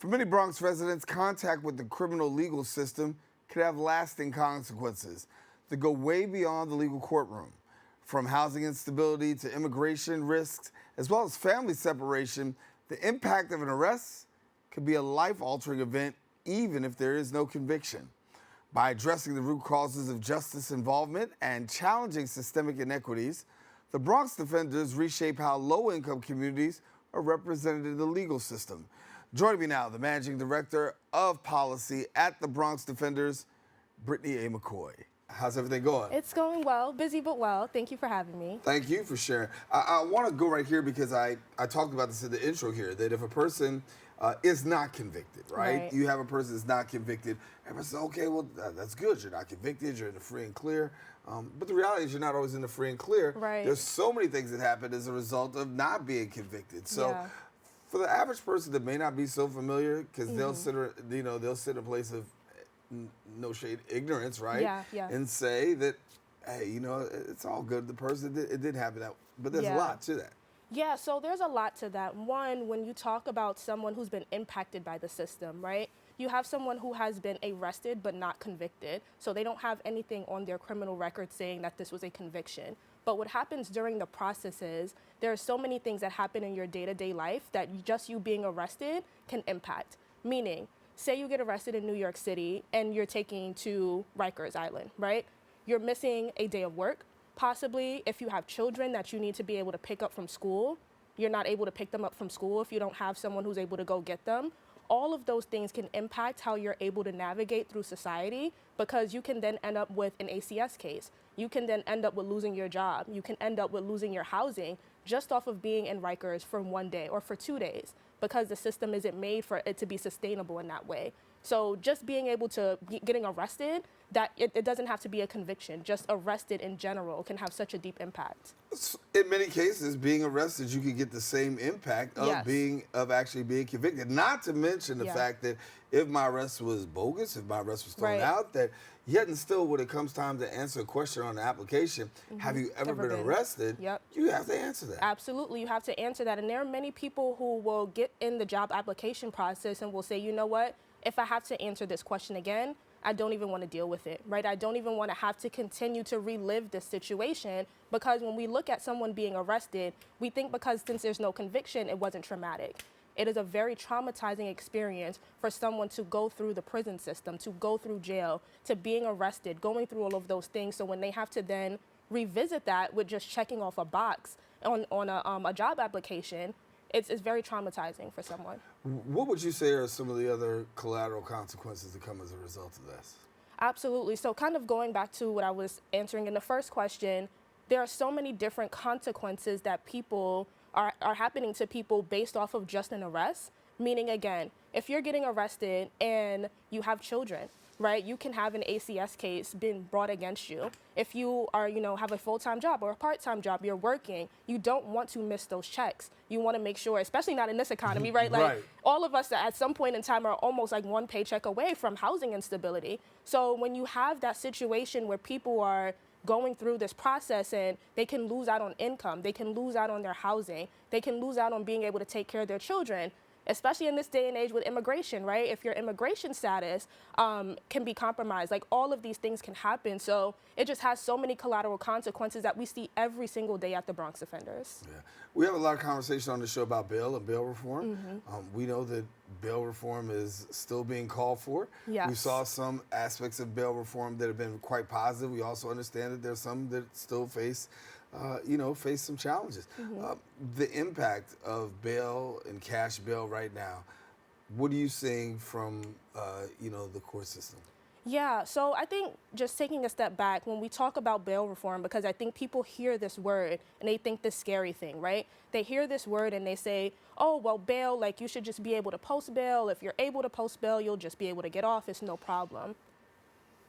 For many Bronx residents, contact with the criminal legal system could have lasting consequences that go way beyond the legal courtroom. From housing instability to immigration risks, as well as family separation, the impact of an arrest could be a life-altering event, even if there is no conviction. By addressing the root causes of justice involvement and challenging systemic inequities, the Bronx Defenders reshape how low-income communities are represented in the legal system. Joining me now, the Managing Director of Policy at the Bronx Defenders, Brittany A. McCoy. How's everything going? It's going well, busy but well. Thank you for having me. Thank you for sharing. I want to go right here because I talked about this in the intro here, that if a person is not convicted, right? You have a person that's not convicted, everyone says, okay, well, that's good. You're not convicted. You're in the free and clear. But the reality is you're not always in the free and clear. Right. There's so many things that happen as a result of not being convicted. So for the average person that may not be so familiar, because they'll sit in a place of no shade ignorance, right? And say that, hey, it's all good. The person, it did happen that, but there's a lot to that. Yeah, so there's a lot to that. One, when you talk about someone who's been impacted by the system, right? You have someone who has been arrested but not convicted, so they don't have anything on their criminal record saying that this was a conviction. But what happens during the process is there are so many things that happen in your day-to-day life that just you being arrested can impact. Meaning, say you get arrested in New York City and you're taking to Rikers Island, right? You're missing a day of work. Possibly, if you have children that you need to be able to pick up from school, you're not able to pick them up from school if you don't have someone who's able to go get them. All of those things can impact how you're able to navigate through society, because you can then end up with an ACS case. You can then end up with losing your job. You can end up with losing your housing just off of being in Rikers for 1 day or for 2 days, because the system isn't made for it to be sustainable in that way. So just being able to, getting arrested, that it doesn't have to be a conviction. Just arrested in general can have such a deep impact. In many cases, being arrested, you can get the same impact of actually being convicted. Not to mention the fact that if my arrest was bogus, if my arrest was thrown out, that yet and still when it comes time to answer a question on the application, have you ever been arrested? You have to answer that. Absolutely, you have to answer that. And there are many people who will get in the job application process and will say, you know what, if I have to answer this question again, I don't even want to deal with it, right? I don't even want to have to continue to relive this situation, because when we look at someone being arrested, we think because since there's no conviction, it wasn't traumatic. It is a very traumatizing experience for someone to go through the prison system, to go through jail, to being arrested, going through all of those things. So when they have to then revisit that with just checking off a box on a job application, it's very traumatizing for someone. What would you say are some of the other collateral consequences that come as a result of this? Absolutely. So kind of going back to what I was answering in the first question, there are so many different consequences that people are happening to people based off of just an arrest. Meaning, again, if you're getting arrested and you have children, right, you can have an ACS case being brought against you. If you are, have a full-time job or a part-time job, you're working, you don't want to miss those checks. You want to make sure, especially not in this economy, right? Like all of us at some point in time are almost like one paycheck away from housing instability. So when you have that situation where people are going through this process and they can lose out on income, they can lose out on their housing, they can lose out on being able to take care of their children, especially in this day and age with immigration, right? If your immigration status can be compromised, like all of these things can happen. So it just has so many collateral consequences that we see every single day at the Bronx Defenders. Yeah. We have a lot of conversation on the show about bail and bail reform. We know that bail reform is still being called for. We saw some aspects of bail reform that have been quite positive. We also understand that there's some that still face some challenges. The impact of bail and cash bail right now, what are you seeing from, the court system? Yeah, so I think just taking a step back, when we talk about bail reform, because I think people hear this word and they think this scary thing, right? They hear this word and they say, oh, well, bail, like you should just be able to post bail. If you're able to post bail, you'll just be able to get off. It's no problem.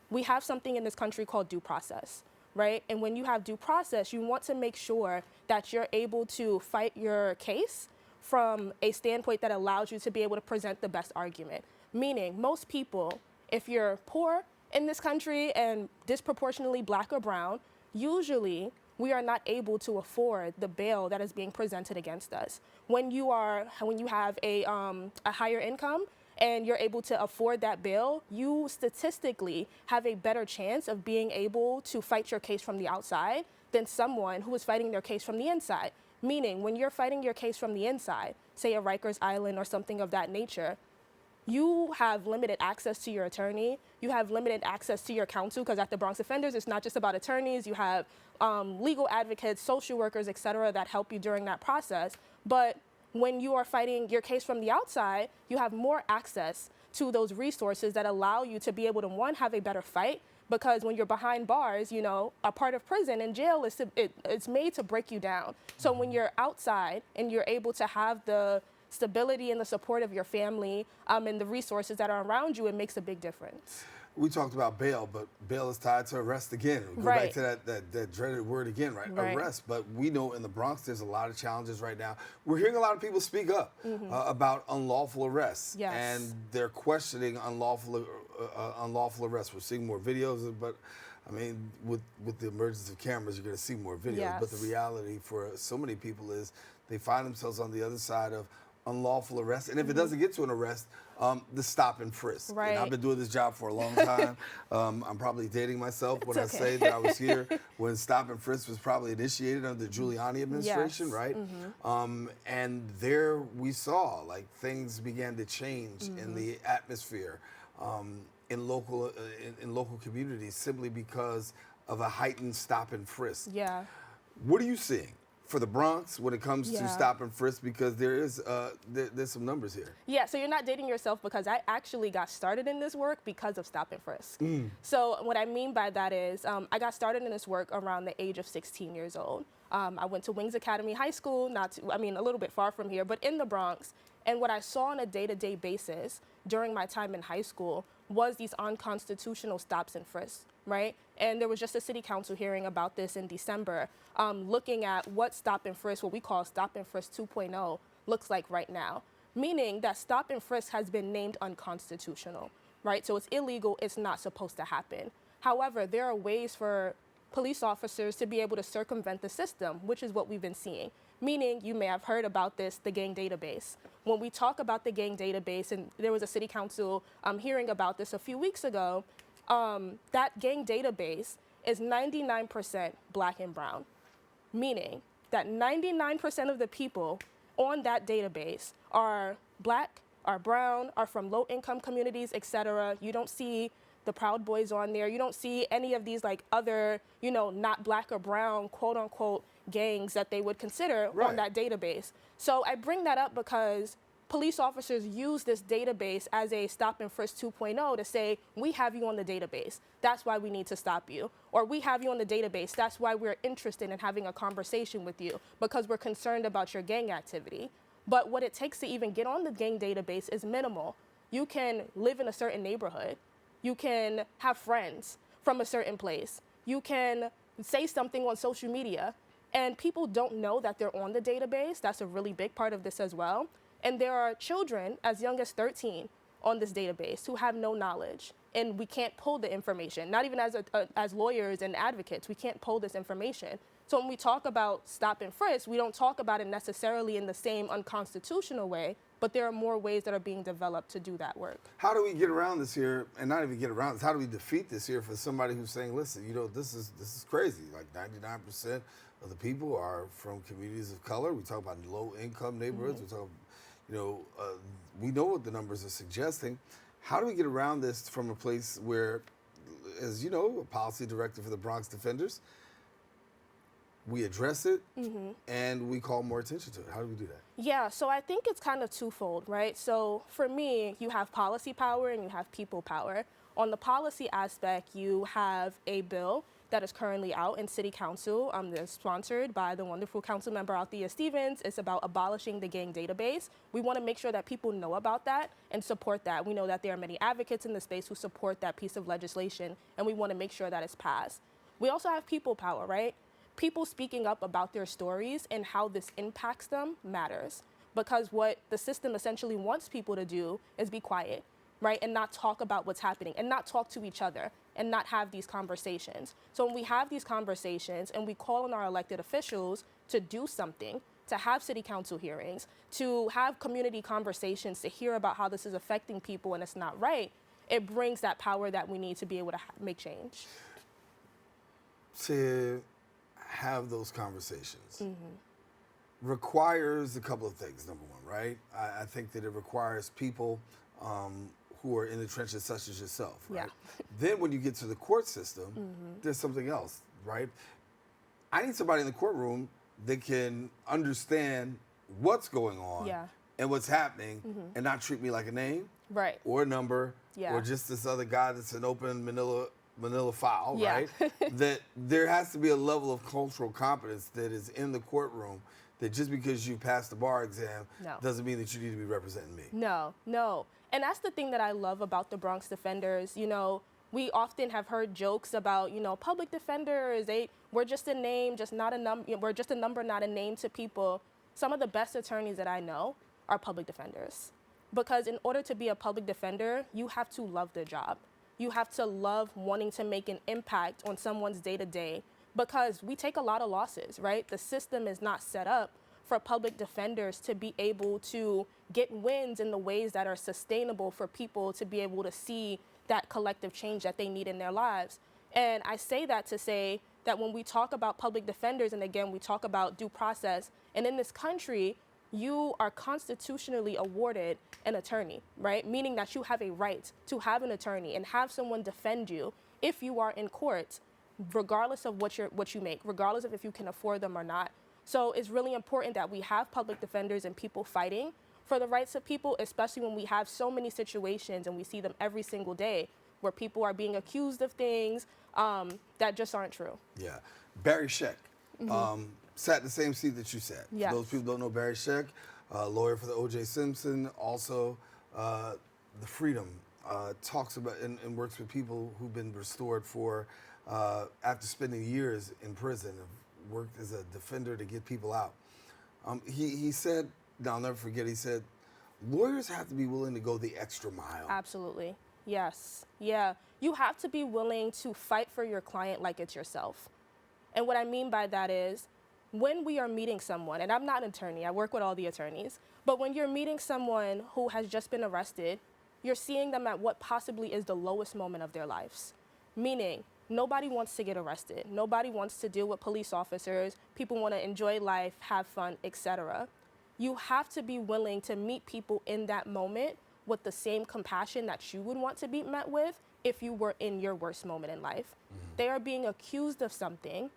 We have something in this country called due process, right? And when you have due process, you want to make sure that you're able to fight your case from a standpoint that allows you to be able to present the best argument. Meaning, most people, if you're poor in this country and disproportionately black or brown, usually we are not able to afford the bail that is being presented against us. When you have a higher income, and you're able to afford that bail, you statistically have a better chance of being able to fight your case from the outside than someone who is fighting their case from the inside. Meaning, when you're fighting your case from the inside, say a Rikers Island or something of that nature, you have limited access to your attorney, you have limited access to your counsel, because at the Bronx Defenders, it's not just about attorneys, you have legal advocates, social workers, et cetera, that help you during that process. But when you are fighting your case from the outside, you have more access to those resources that allow you to be able to, one, have a better fight, because when you're behind bars, you know, a part of prison and jail is it's made to break you down. So when you're outside and you're able to have the stability and the support of your family and the resources that are around you, it makes a big difference. We talked about bail, but bail is tied to arrest again. We go back to that dreaded word again, right? Arrest. But we know in the Bronx there's a lot of challenges right now. We're hearing a lot of people speak up about unlawful arrests. Yes. And they're questioning unlawful arrests. We're seeing more videos, but I mean, with the emergence of cameras, you're going to see more videos. Yes. But the reality for so many people is they find themselves on the other side of unlawful arrest, and if it doesn't get to an arrest, the stop and frisk. Right. And I've been doing this job for a long time. I'm probably dating myself when I say that I was here when stop and frisk was probably initiated under the Giuliani administration, right? And there we saw like things began to change in the atmosphere in local communities simply because of a heightened stop and frisk. Yeah. What are you seeing for the Bronx when it comes to stop and frisk, because there's some numbers here? Yeah, so you're not dating yourself, because I actually got started in this work because of stop and frisk. So what I mean by that is I got started in this work around the age of 16 years old. I went to Wings Academy High School, a little bit far from here, but in the Bronx. And what I saw on a day-to-day basis during my time in high school was these unconstitutional stops and frisks, right? And there was just a city council hearing about this in December, looking at what stop and frisk, what we call stop and frisk 2.0, looks like right now. Meaning that stop and frisk has been named unconstitutional, right? So it's illegal, it's not supposed to happen. However, there are ways for police officers to be able to circumvent the system, which is what we've been seeing. Meaning, you may have heard about this, the gang database. When we talk about the gang database, and there was a city council hearing about this a few weeks ago, that gang database is 99% black and brown. Meaning that 99% of the people on that database are black, are brown, are from low-income communities, etc. You don't see the Proud Boys on there. You don't see any of these like other, not black or brown, quote unquote, gangs that they would consider on that database. So I bring that up because police officers use this database as a stop and frisk 2.0 to say, we have you on the database. That's why we need to stop you. Or we have you on the database. That's why we're interested in having a conversation with you, because we're concerned about your gang activity. But what it takes to even get on the gang database is minimal. You can live in a certain neighborhood. You can have friends from a certain place. You can say something on social media, and people don't know that they're on the database. That's a really big part of this as well. And there are children as young as 13 on this database who have no knowledge, and we can't pull the information. Not even as lawyers and advocates, we can't pull this information. So when we talk about stop and frisk, we don't talk about it necessarily in the same unconstitutional way, but there are more ways that are being developed to do that work. How do we get around this here, and not even get around this, how do we defeat this here for somebody who's saying, listen, this is crazy. Like 99% of the people are from communities of color. We talk about low-income neighborhoods. We talk, we know what the numbers are suggesting. How do we get around this from a place where, as you know, a policy director for the Bronx Defenders, we address it and we call more attention to it? How do we do that? Yeah, so I think it's kind of twofold, right? So for me, you have policy power and you have people power. On the policy aspect, you have a bill that is currently out in City Council that's sponsored by the wonderful council member Althea Stevens. It's about abolishing the gang database. We want to make sure that people know about that and support that. We know that there are many advocates in the space who support that piece of legislation, and we want to make sure that it's passed. We also have people power, right? People speaking up about their stories and how this impacts them matters, because what the system essentially wants people to do is be quiet, right? And not talk about what's happening and not talk to each other and not have these conversations. So when we have these conversations and we call on our elected officials to do something, to have city council hearings, to have community conversations, to hear about how this is affecting people and it's not right, it brings that power that we need to be able to make change. To have those conversations requires a couple of things. Number one, right? I think that it requires people who are in the trenches, such as yourself, right? Yeah. Then when you get to the court system, there's something else, right? I need somebody in the courtroom that can understand what's going on and what's happening and not treat me like a name or a number or just this other guy that's an open manila file, right? That there has to be a level of cultural competence that is in the courtroom, that just because you passed the bar exam doesn't mean that you need to be representing me. No. And that's the thing that I love about the Bronx Defenders. You know, we often have heard jokes about, you know, public defenders, we're just a name, just not a number, we're just a number, not a name to people. Some of the best attorneys that I know are public defenders. Because in order to be a public defender, you have to love the job. You have to love wanting to make an impact on someone's day-to-day, because we take a lot of losses, right? The system is not set up for public defenders to be able to get wins in the ways that are sustainable for people to be able to see that collective change that they need in their lives. And I say that to say that when we talk about public defenders, and again, we talk about due process, and in this country, you are constitutionally awarded an attorney, right? Meaning that you have a right to have an attorney and have someone defend you if you are in court, regardless of what you make, regardless of if you can afford them or not. So it's really important that we have public defenders and people fighting for the rights of people, especially when we have so many situations, and we see them every single day, where people are being accused of things that just aren't true. Yeah. Barry Scheck sat in the same seat that you sat. Yes. For those people who don't know Barry Scheck, lawyer for the O.J. Simpson, also the Freedom, talks about and works with people who've been restored for, after spending years in prison, worked as a defender to get people out. He said, I'll never forget, he said, lawyers have to be willing to go the extra mile. Absolutely. Yes. Yeah. You have to be willing to fight for your client like it's yourself. And what I mean by that is, when we are meeting someone, and I'm not an attorney, I work with all the attorneys, but when you're meeting someone who has just been arrested, you're seeing them at what possibly is the lowest moment of their lives. Meaning, nobody wants to get arrested. Nobody wants to deal with police officers. People want to enjoy life, have fun, etc. You have to be willing to meet people in that moment with the same compassion that you would want to be met with if you were in your worst moment in life. They are being accused of something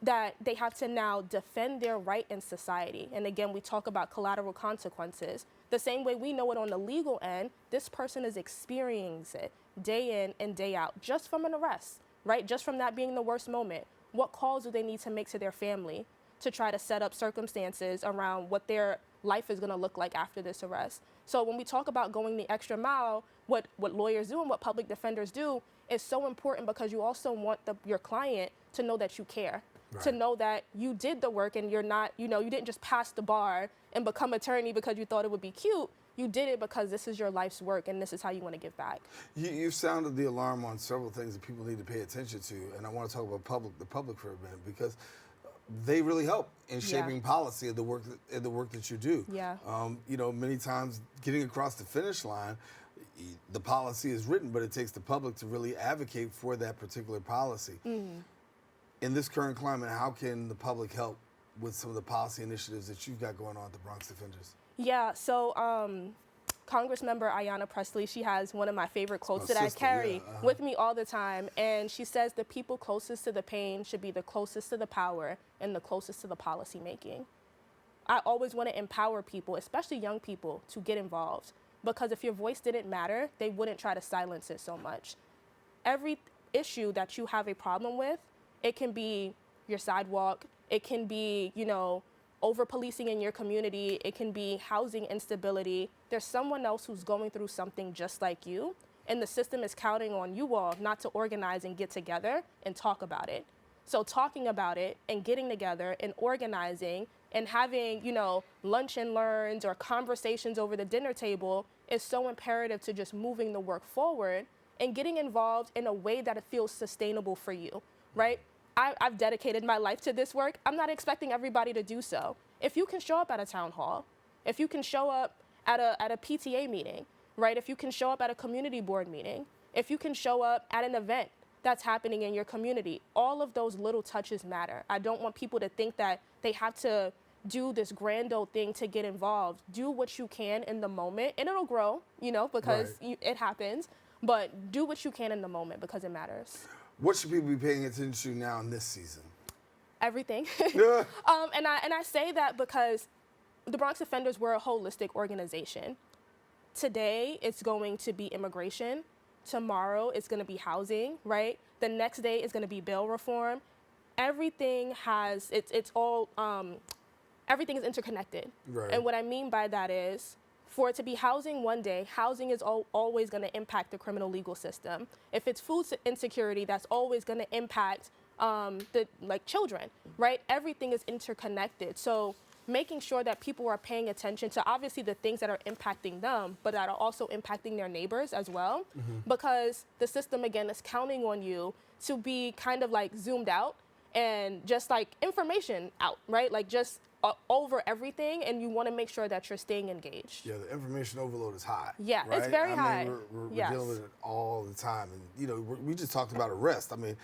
that they have to now defend their right in society. And again, we talk about collateral consequences. The same way we know it on the legal end, this person is experiencing it day in and day out, just from an arrest, right? Just from that being the worst moment. What calls do they need to make to their family to try to set up circumstances around what their life is going to look like after this arrest? So when we talk about going the extra mile, what lawyers do and what public defenders do is so important, because you also want your client to know that you care. Right. To know that you did the work and you're not, you didn't just pass the bar and become attorney because you thought it would be cute. You did it because this is your life's work and this is how you want to give back. You've sounded the alarm on several things that people need to pay attention to, and I want to talk about the public for a minute, because they really help in shaping policy of the work that you do. Yeah. Many times getting across the finish line, the policy is written, but it takes the public to really advocate for that particular policy. In this current climate, how can the public help with some of the policy initiatives that you've got going on at the Bronx Defenders? Yeah, so Congressmember Ayanna Pressley, she has one of my favorite quotes that I carry with me all the time, and she says the people closest to the pain should be the closest to the power and the closest to the policy making. I always want to empower people, especially young people, to get involved, because if your voice didn't matter, they wouldn't try to silence it so much. Every issue that you have a problem with, it can be your sidewalk, it can be, over-policing in your community, it can be housing instability. There's someone else who's going through something just like you, and the system is counting on you all not to organize and get together and talk about it. So talking about it and getting together and organizing and having, lunch and learns or conversations over the dinner table is so imperative to just moving the work forward and getting involved in a way that it feels sustainable for you, right? I've dedicated my life to this work. I'm not expecting everybody to do so. If you can show up at a town hall, if you can show up at a PTA meeting, right? If you can show up at a community board meeting, if you can show up at an event that's happening in your community, all of those little touches matter. I don't want people to think that they have to do this grand old thing to get involved. Do what you can in the moment, and it'll grow, you know, because it happens. But do what you can in the moment because it matters. What should people be paying attention to now in this season? Everything. And I say that because the Bronx Defenders, we're a holistic organization. Today, it's going to be immigration. Tomorrow, it's going to be housing, right? The next day, it's going to be bail reform. Everything has, everything is interconnected. Right. And what I mean by that is, for it to be housing one day, housing is always going to impact the criminal legal system. If it's food insecurity, that's always going to impact children, right? Everything is interconnected. So making sure that people are paying attention to obviously the things that are impacting them, but that are also impacting their neighbors as well, because the system, again, is counting on you to be kind of like zoomed out and just like information out, right? Like just over everything, and you want to make sure that you're staying engaged. Yeah, the information overload is high. Yeah, right? it's very high. I mean, we're dealing with it all the time. And, you know, we just talked about arrest. I mean,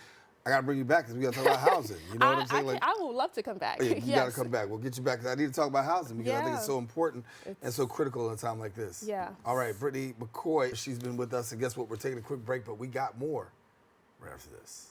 I got to bring you back because we got to talk about housing. You know what I'm saying? I would love to come back. Oh, yeah, you got to come back. We'll get you back. I need to talk about housing because I think it's so important and so critical in a time like this. Yeah. All right, Brittany McCoy, she's been with us. And guess what? We're taking a quick break, but we got more right after this.